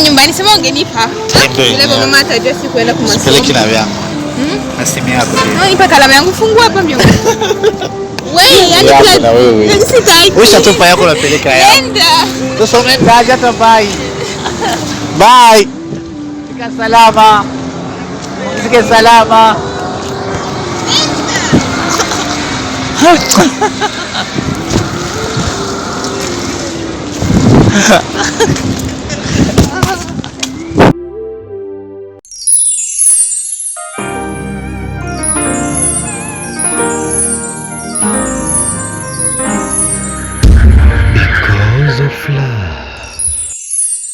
nyumbani sema ungenipa. Ile kwa mama atajua sikuenda kwa masomo. Sipeleki na vyangu. Nasimi yako. Nipa kalamu yangu fungua hapa mbio. Wewe yani kila wewe. Sitaki. Usha tupa yako unapeleka yako. Nenda. Tusome hata bye. Bye. Fika salama. Fika salama.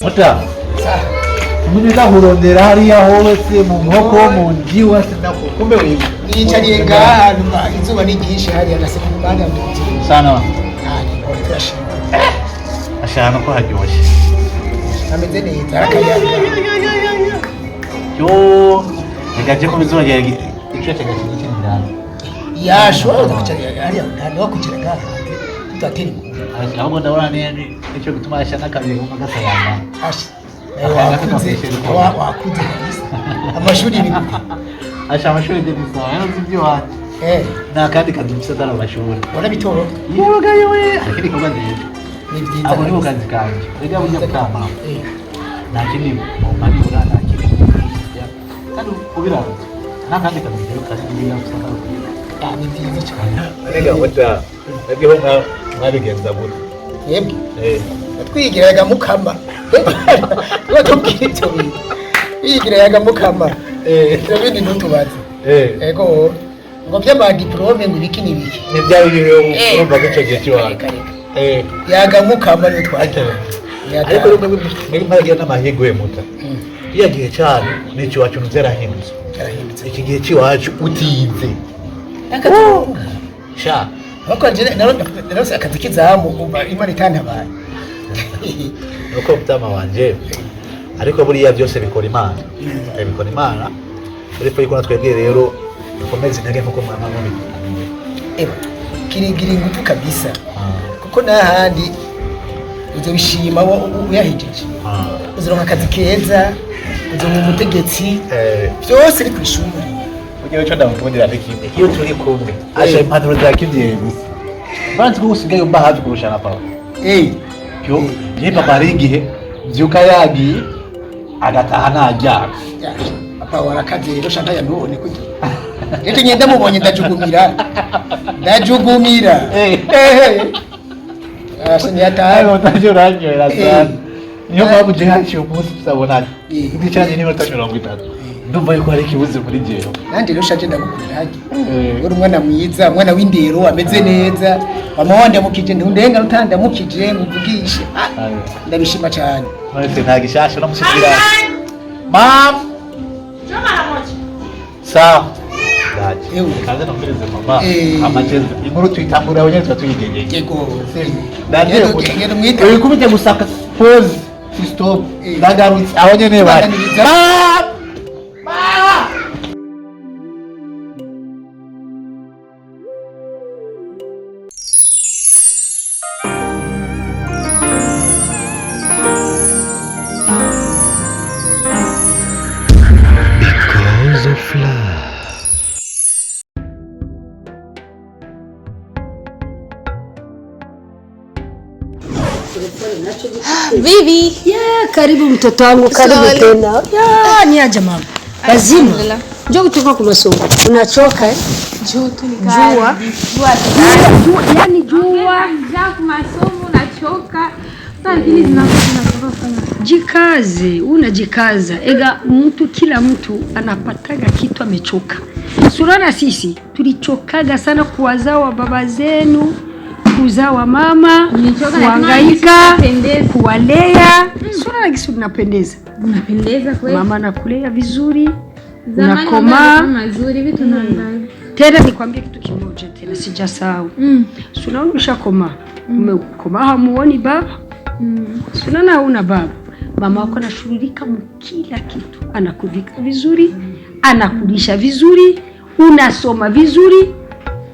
Mota. Mimi kurondera hariya hose mu nkoko mu njiwa sinako kumbe wewe. Nichaliye ngaha izuba ni ryinshi hariya naseka umwanya muto. Sana. Fresh. Ashana ko haryoshe. Ameze neza akayaga. Yo, ngaje ko bizuba rya icyo cyagaje ndani. Yashwa kuchaliye hariya ndio kuchiraga. Tutatiri. Ahubwo ndabona ni icyo gituma ashana kabiri ko gasayanga. Ashi. Wakuze kabisa. Amashuri ni Asha amashuri de bisa. Yanzibyo wa. Na kandi kadumisa dara amashuri. Wana bitoro. Yewe gayo akiri ko gande. Ni byiza. Abo ni ukanzi kanje. Rega bunya kutama. Na kindi mu mani urana kiri. Kandi ubiraza. Na kandi kadumisa kandi bila kusanga. Ni byiza cyane. Rega wata. Rega ho mwabigenza buri. Yebwe. Twigiraga mukama. Watubwite we. Twigiraga mukama. Turabindi ntutubaze. Ego. Ngo byama diplome ngo biki nibiki. Ni bya biriho urumva gice gice wa. Yaga mukama ni twakira. Ariko rero mbagiye n'amahigwe muta. Iya gihe cyane n'icyo wacu nzerahindutse. Iki gihe cy'iwacu utize. Sha. Bako nje narose akazi kizamu imana itantabaye. Nuko mtama wanje. Ariko buriya byose bikora Imana. Bikora Imana. Ariko yuko natwebwe rero dukomeze intege nkuko mwana muri. Kirigiri ngutu kabisa. Kuko nahandi uzo bishima uyahejeje. Uzironka akazi keza, uzo mu mutegetsi. Byose ari kwishuri. Ugiye cyo ndamukundira n'ikindi. Iyo turi kumwe. Asha impanuro zakivye gusa. Bantu gusigaye umba hafi kurushana papa. Yo, ni papa ringihe byuka yagiye agataha najyana. Papa warakaze rero shanta yanubone kuki. Ete ngenda mubonye ndajugumira. Asiniatayo ndajuranyera sana. Niyo mpamvu je haciye umunsi tuzabonana. Ndi cyane ni 30. Ndumva yuko hari kibuze muri jero. Nandi rero shaje ndagukunda haje. Uri umwana mwiza, umwana w'indero ameze neza. Mama wande mukije ndenga rutanda mukije nguvugishe. Ndabishima cyane. Mwese ntagishasha no musikira. Mam. Joma ramoji. Sawa. Daje. Kaza namupereze mama. Amacheza. Inkuru tuyitambura abanye twatuyigengeye. Yego. Daje. Uri kubije gusaka pause. Stop. Ndagarutse abanye ne bari. Vivi. Karibu mtoto wangu, karibu tena. Ni aje mama? Lazima. Njoo kutoka kwa masomo. Unachoka eh? Joto ni kali. Jua. Yaani jua. Njoo kwa masomo nachoka. Sasa hizi zinakuwa jikaze, unajikaza. Ega mtu kila mtu anapataga kitu amechoka. Surana sisi tulichokaga sana kuwazaa wa baba zenu. Kuzaa wa mama, kuhangaika, kuwalea. Sura gisi unapendeza. Unapendeza kweli. Mama anakulea vizuri. Unakomaa mazuri vitu naangalia. Tena nikwambie kitu kimoja tena sijasahau. Sunaona ushakomaa. Umekomaa hamuoni baba? Sunana hauna baba. Mama wako anashughulika kila kitu. Anakuvika vizuri, anakulisha vizuri, unasoma vizuri.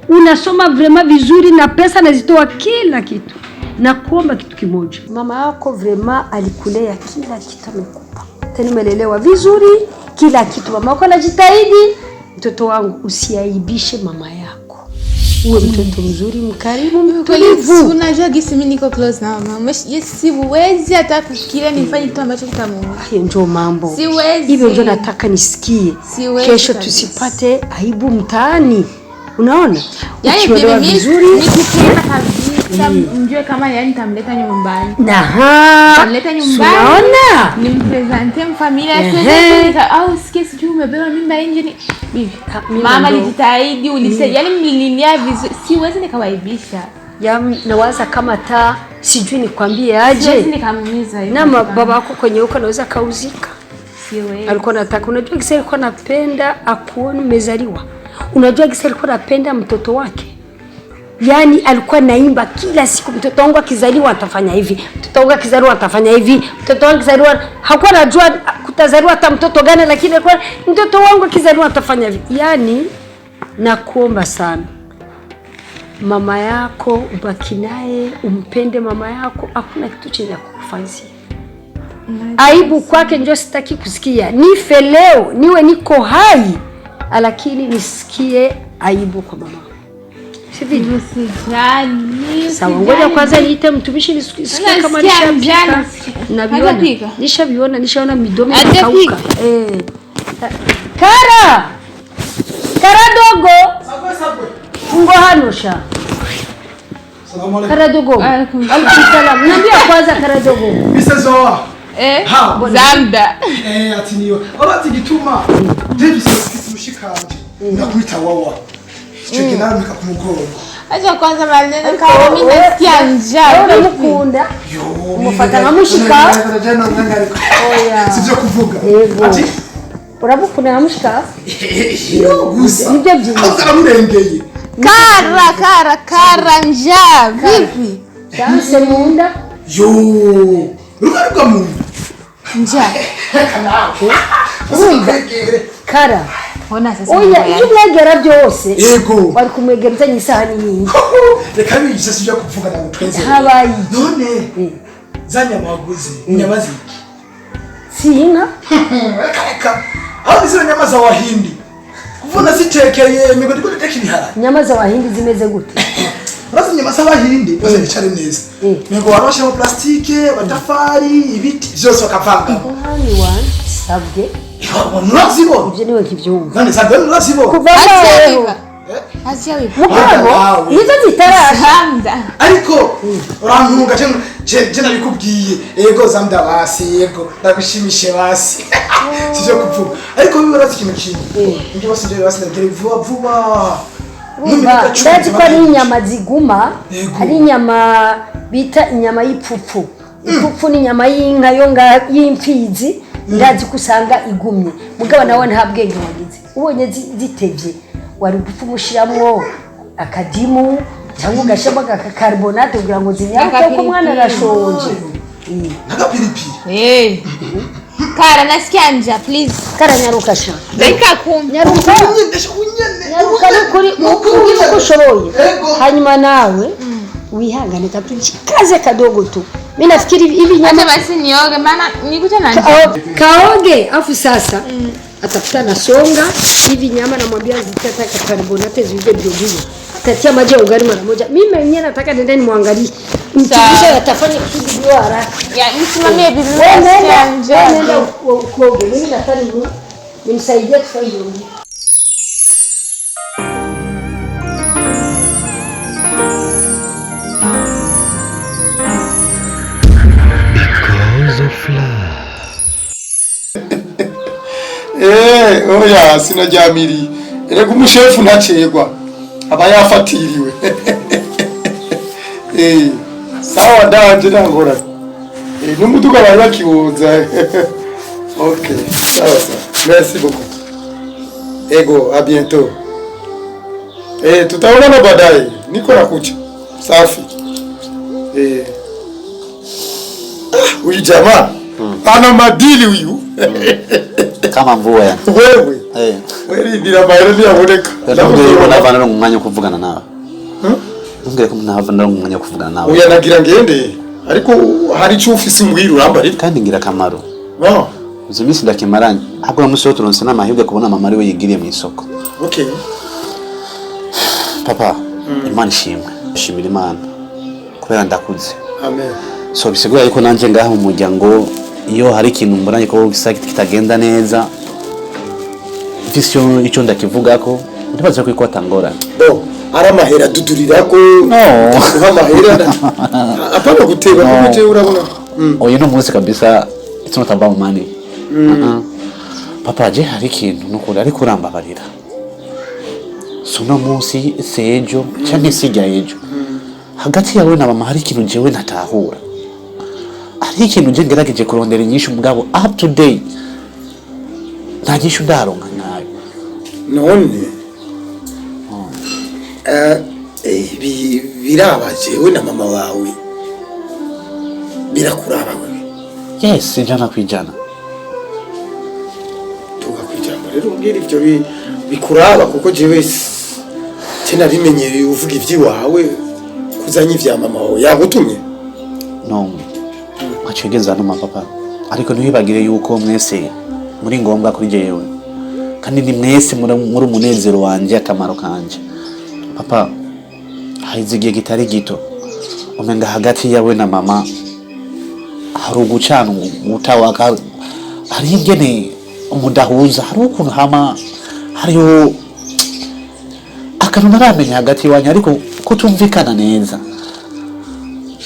Unasoma vrema vizuri na pesa nazitoa kila kitu. Na kuomba kitu kimoja. Mama yako vrema alikulea kila kitu amekupa. Tena umelelewa vizuri, kila kitu mama yako anajitahidi. Mtoto wangu usiaibishe mama yako. Uwe mtoto mzuri, mkarimu, mtulivu. Unajua gisi mimi niko close na mama. Siwezi hata kufikiria nifanye kitu ambacho kitamuuma. Hiyo ndio mambo. Siwezi. Hivyo ndio nataka nisikie. Siwezi Kesho kabisa. tusipate aibu mtaani. Unaona? Yaani Ukielewa vizuri, nikipenda kabisa mjue kama yani nitamleta nyumbani. Nitamleta nyumbani. Unaona? Nimpresente mfamilia sasa au sikie sijui umebeba mimba nje ni bibi. Mama alijitahidi ulisaidia yani mlilinia vizuri. Siwezi nikawaibisha. Yaani nawaza kama sijui nikwambie aje. Siwezi nikamuumiza hiyo. Na baba yako kwenye huko anaweza kauzika. Siwezi. Alikuwa anataka, unajua kisa alikuwa anapenda akuone umezaliwa. Unajua kisa alikuwa anapenda mtoto wake. Yaani alikuwa naimba kila siku, mtoto wangu akizaliwa atafanya hivi, mtoto wangu akizaliwa atafanya hivi, mtoto wangu akizaliwa. Hakuwa anajua kutazaliwa hata mtoto gani, lakini alikuwa mtoto wangu akizaliwa atafanya hivi. Yaani nakuomba sana, mama yako ubaki naye, umpende mama yako, hakuna kitu chenye kukufanyia aibu kwake. Ndio sitaki kusikia nife leo niwe niko hai, lakini nisikie aibu kwa mama. Sivyo? Usijali. Sawa, ngoja kwanza niite mtumishi nisikie kama nishapika. Nishaona midomo inakauka. Kara dogo. Fungo hanosha. Salamu alaykum. Kara dogo. Alaykum. Niambia kwanza kara dogo. Bisezoa. Zamda. Atiniyo. Abati gituma. David sikumushikanje. Nakuita wawa. Icho kinani kakumugoro. Acha kwanza maneno kama mimi nasikia njaa. Unamkunda? Umufata namushika? Oya. Sivyo kuvuga. Ati urabukunda namushika? Yo gusa. Nibyo byinshi. Uzaramurengeye. Kara njaa. Vipi? Cyase munda? Yo. Rugaruka munda. Njaa. Kara. Ona sasa. Oya, iyo mwegera byose. Yego. Bari kumwegereza nyisahani nyingi. Reka bigisha sivyo kuvuga na mutwenze. Habayi. None. Zanya maguzi. Nyama ziki. Singa? Reka. Hadi zile nyama za Wahindi. Kuvuna zitekeye migodi ko tekiri ibihara. Nyama za Wahindi zimeze gute? Urazi nyama za Wahindi bose bicare neza. Nego waroshe mu plastike, batafari, ibiti byose bakavanga. Hani wan sabwe. Nurazibo. Ibyo niwe kivyumva. None sabwe nurazibo. Kuva leo. Acha wewe. Mugabo, nizo zitarasha. Zamda. Ariko urantunga je nabikubwiye. Yego zamda basi, yego ndabishimishe basi. Sivyo kuvuga. Ariko bibarazi ikintu kimwe. Ibyo basi byo basi ndagere vuba. Ndazi ko ari inyama ziguma, ari inyama bita inyama y'ipfupfu. Ipfupfu ni inyama y'inka y'imfizi, ndazi kusanga igumye. Mugabo nawe nta bwenge wagize. Ubonye zitevye, wari gupfa mushiramwo akadimu cyangwa ugashema carbonate kugira ngo zinyake ko mwana arashonje. Nakapiripiri. Kara nasikia njaa please. Kara nyaruka sha. Dakika 10. Nyaruka. Nyaruka kuri uko ushoboye. Hanyuma nawe wihangane kaze kadogo tu. Mimi nafikiri hivi nyama. Acha basi nioge maana nikuja na kaoge afu sasa atafuta na songa hivi nyama namwambia zitataka carbonate ziwe vizuri. Tatia maji ya ugali mara moja. Mimi mwenyewe nataka nendeni muangalie. Mtumishi atafanya kitu bila haraka. Ya msimamie bibi nenda kuoge. Mimi nataka nimsaidie kufanya hivyo. Because of love. Oya sinajamiri. Erega umushefu ntacegwa. Aba yafatiriwe. Sawa daje ndangora. N'umuduga bari bakiwoza. Okay. Sawa. Merci beaucoup. Ego, à bientôt. Tutaonana baadaye. Niko nakuja. Safi. Huyu jamaa ana madili huyu. Kama mvua yani. Wewe. Wewe ndio maana yaboneka. Ndio unafanya umwanya kuvugana nawe. Ntumbwire ko ntahava ndamumwanya kuvugana nawe. Oya nagira ngende ariko hari icyo ufise umbwira urambari kandi ngira akamaro. No. Uzi minsi ndakimaranye. Ahubwo namusoho turonse n'amahirwe kubona mama ari we yigiriye mu isoko. Okay. Papa, Imana ishimwe. Shimira Imana. Kubera ndakuze. Amen. So bisigura yuko nanje ngaha mu muryango iyo hari ikintu mbonanye ko kitagenda neza. Mfise icyo ndakivuga ko ndibaza ko ikwata ngora. Bo, ara mahera dudurira ko no. Kuha mahera. Apana guteba kumuje urabona. Oyo no munsi kabisa it's not about money. Papa je hari ikintu nukuri ariko urambabarira. So no munsi sejo cyane sijya ejo. Hagati yawe na mama hari ikintu jewe natahura. Hari ikintu je ngerageje kurondera inyishu mugabo up to date. Ntagishu ndaronka nayo. None birabaje we na mama wawe birakuraba wewe. Yes, ijana kwijana. Tuga kwijana rero umbwira ivyo bikuraba kuko jewe cyena bimenyereye uvuga ivyiwawe kuzanye ivya mama wawe yagutumye. No. Achegeza no papa. Ariko ntibagire yuko mwese muri ngombwa kuri jewe. Kandi ni mwese muri umunezero wanje akamaro kanje. Papa haizigiye gitari gito. Umenga hagati yawe na mama hari ugucana utawaka hari ingene umudahuza hari ukuntu hama hariyo akantu naramenya hagati wanyu ariko kutumvikana neza.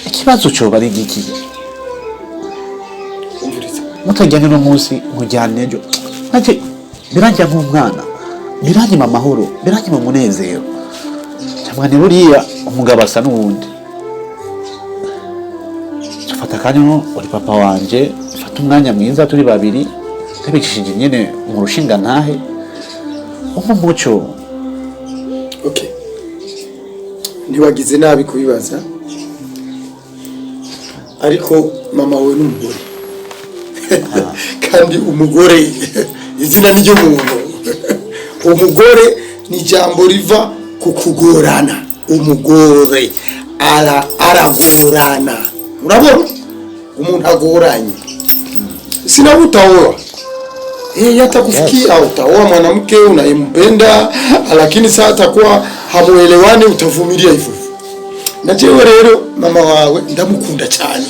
Ikibazo cyo bari giki? Mutajyanye no munsi mujyane ejo. Nake birangira nk'umwana. Birangira amahoro, birangira umunezero. Cyamwane buriya umugabo asa n'uwundi. Fata kanyo uri papa wanje, fata umwanya mwiza turi babiri. Kabicishije nyene mu rushinga ntahe. Umuco. Okay. Ntiwagize nabi kubibaza. Ariko mama we n'umugore. Kandi umugore izina n'iryo muntu. Umugore ni jambo riva kukugorana. Umugore aragorana. Urabona? Umuntu agoranye. Sina utaoa. Yatakufikia utaoa mwanamke unayempenda lakini sasa atakuwa hamuelewani utavumilia hivyo. Na jewe rero mama wawe ndamukunda cyane.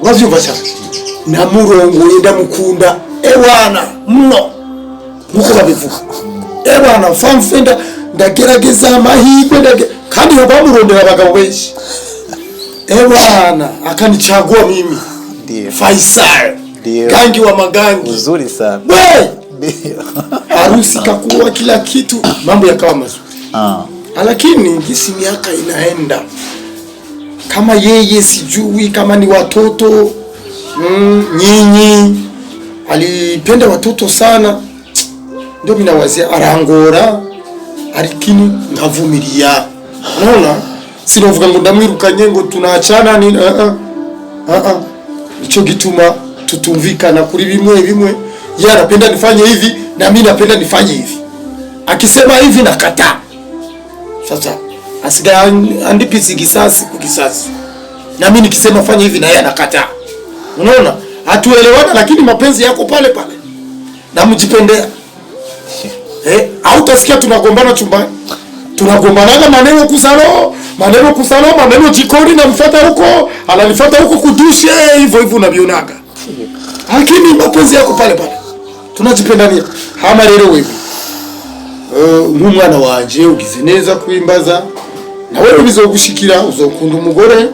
Wavyumva cyane. Namurongoye ndamukunda ewana mno. Nuko babivuga. Ewana famfenda ndagerageza amahirwe kandi bamurondera abagabo benshi. Ewana akanichagua mimi. Ndiyo. Faisal. Ndiyo. Gangi wa magangi. Uzuri sana. We! Ndiyo. Harusi kakuwa kila kitu mambo yakawa mazuri. Lakini gisi miaka inaenda kama yeye sijui kama ni watoto nyinyi alipenda watoto sana ndio mimi nawazia arangora arikini ngavumilia. Unaona sinovuga ngo ndamwirukanye ngo tunaachana ni ico gituma tutumvikana kuri bimwe yeye anapenda nifanye hivi na mimi napenda nifanye hivi. Akisema hivi nakataa. Sasa asiga andipisi kisasi kukisasi. Na mimi nikisema fanya hivi na yeye anakataa. Unaona? Hatuelewana lakini mapenzi yako pale pale. Na mjipendea. Au utasikia tunagombana chumbani. Tunagombana maneno kusalo, maneno jikoni na mfuata huko, ananifuata huko kudushe hivyo unabionaga. Lakini mapenzi yako pale pale. Tunajipendania. Hama rero wewe. Nk'umwana wanje ugize neza kwimbaza na wewe bizogushikira uzokunda umugore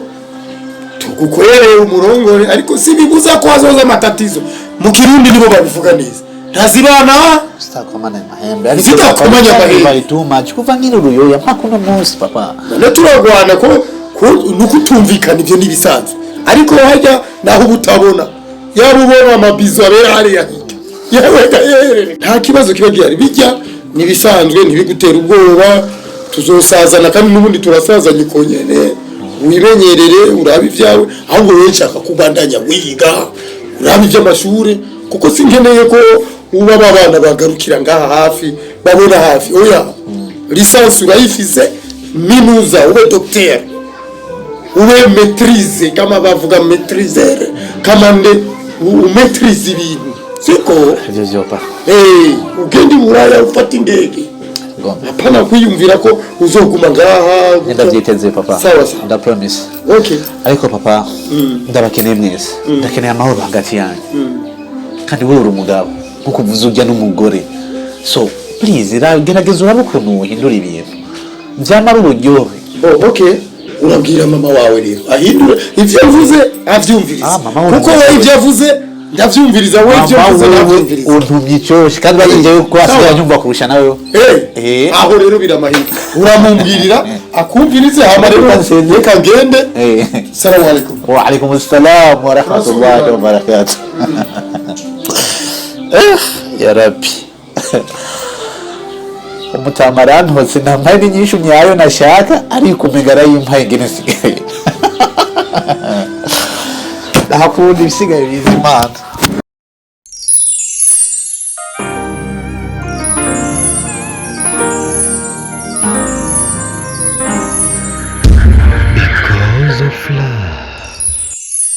tugukorere umurongore ariko sibibuza ko azoza matatizo mu Kirundi nibo babivuga neza ntazibana sitakomanya mahembe ariko sitakomanya mahembe ituma kuva ngiruruyo yampakuno munsi papa none turagwana ko nukutumvikana ivyo nibisanzwe ariko hajya naho butabona yarubona amabizo abera hari yawe nta kibazo kiba gihari bijya nibisanzwe ntibigutera ubwoba tuzosazana kandi nubundi turasazanye konyene wimenyerere urabe ivyawe ahubwo wewe nshaka kubandanya wiga urabe ivy'amashure kuko sinkeneye ko uba babana bagarukira ngaha hafi babona hafi oya lisansi urayifise minuza ube docteur ube maîtrise kama bavuga maîtriser kama nde umaîtrise ibintu siko ivyo papa ugendi buraya ufata indege hapana kwiyumvira ko uzoguma ngaha ndavyiteze papa sawa nda promise okay ariko papa ndabakeneye mwese ndakeneye amahoro hagati yanyu kandi wewe uri umugabo nkuko uvuze ujya n'umugore so please gerageza urabe ukuntu uhindura ibintu byamara uburyohe okay urabwira mama wawe rero ahindura ivyo yavuze avyumviriza kuko we ivyo yavuze ndavyumviriza we ivyo yavuze ndavyumviriza untumye cyoshe kandi bazinje yuko asigaye nyumva kurusha nawe aho rero biramahirwe uramumbwirira akumvirize hama rero reka ngende salamu alaykum wa alaykum assalam wa rahmatullahi wa barakatuh ya rabbi umutamarani hose ntampaye n'inyishu nyayo nashaka ariko umegara yimpaye ngene sigaye ndahakunda ibisigaye bizimana